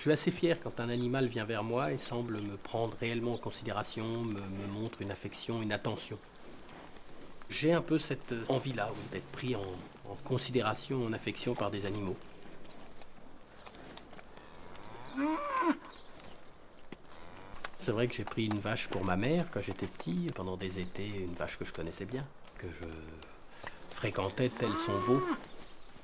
suis assez fier quand un animal vient vers moi et semble me prendre réellement en considération, me montre une affection, une attention. J'ai un peu cette envie-là, oui, d'être pris en considération, en affection par des animaux. C'est vrai que j'ai pris une vache pour ma mère quand j'étais petit, pendant des étés, une vache que je connaissais bien, que je fréquentais tel son veau.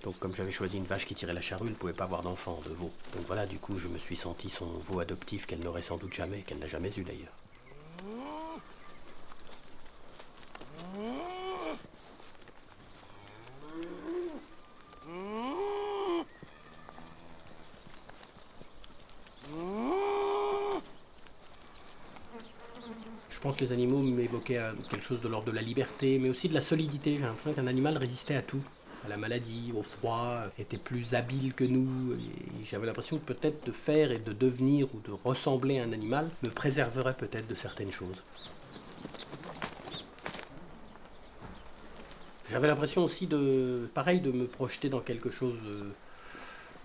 Donc comme j'avais choisi une vache qui tirait la charrue, elle ne pouvait pas avoir d'enfant, de veau. Donc voilà, du coup, je me suis senti son veau adoptif qu'elle n'aurait sans doute jamais, qu'elle n'a jamais eu d'ailleurs. Je pense que les animaux m'évoquaient quelque chose de l'ordre de la liberté, mais aussi de la solidité. J'ai l'impression qu'un animal résistait à tout. À la maladie, au froid, était plus habile que nous. Et j'avais l'impression que peut-être de faire et de devenir ou de ressembler à un animal me préserverait peut-être de certaines choses. J'avais l'impression aussi pareil, de me projeter dans quelque chose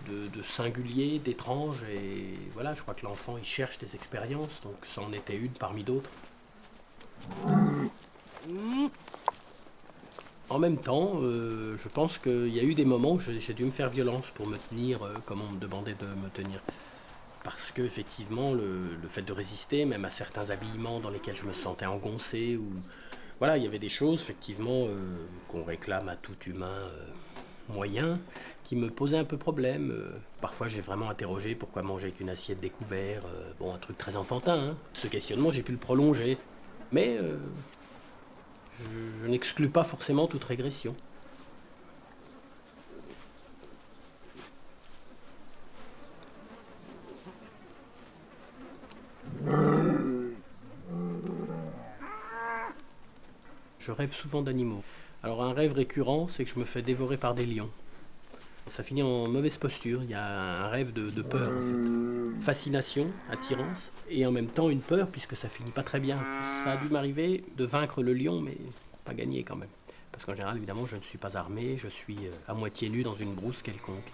de singulier, d'étrange. Et voilà, je crois que l'enfant, il cherche des expériences, donc ça en était une parmi d'autres. En même temps, je pense qu'il y a eu des moments où j'ai dû me faire violence pour me tenir comme on me demandait de me tenir. Parce que effectivement, le fait de résister, même à certains habillements dans lesquels je me sentais engoncé, ou voilà, il y avait des choses effectivement qu'on réclame à tout humain moyen, qui me posaient un peu problème. Parfois, j'ai vraiment interrogé pourquoi manger qu'une assiette découvert. Bon, un truc très enfantin. Hein. Ce questionnement, j'ai pu le prolonger, mais je n'exclus pas forcément toute régression. Je rêve souvent d'animaux. Alors un rêve récurrent, c'est que je me fais dévorer par des lions. Ça finit en mauvaise posture, il y a un rêve de peur en fait. Fascination, attirance, et en même temps une peur puisque ça finit pas très bien. Ça a dû m'arriver de vaincre le lion, mais pas gagner quand même. Parce qu'en général, évidemment, je ne suis pas armé, je suis à moitié nu dans une brousse quelconque.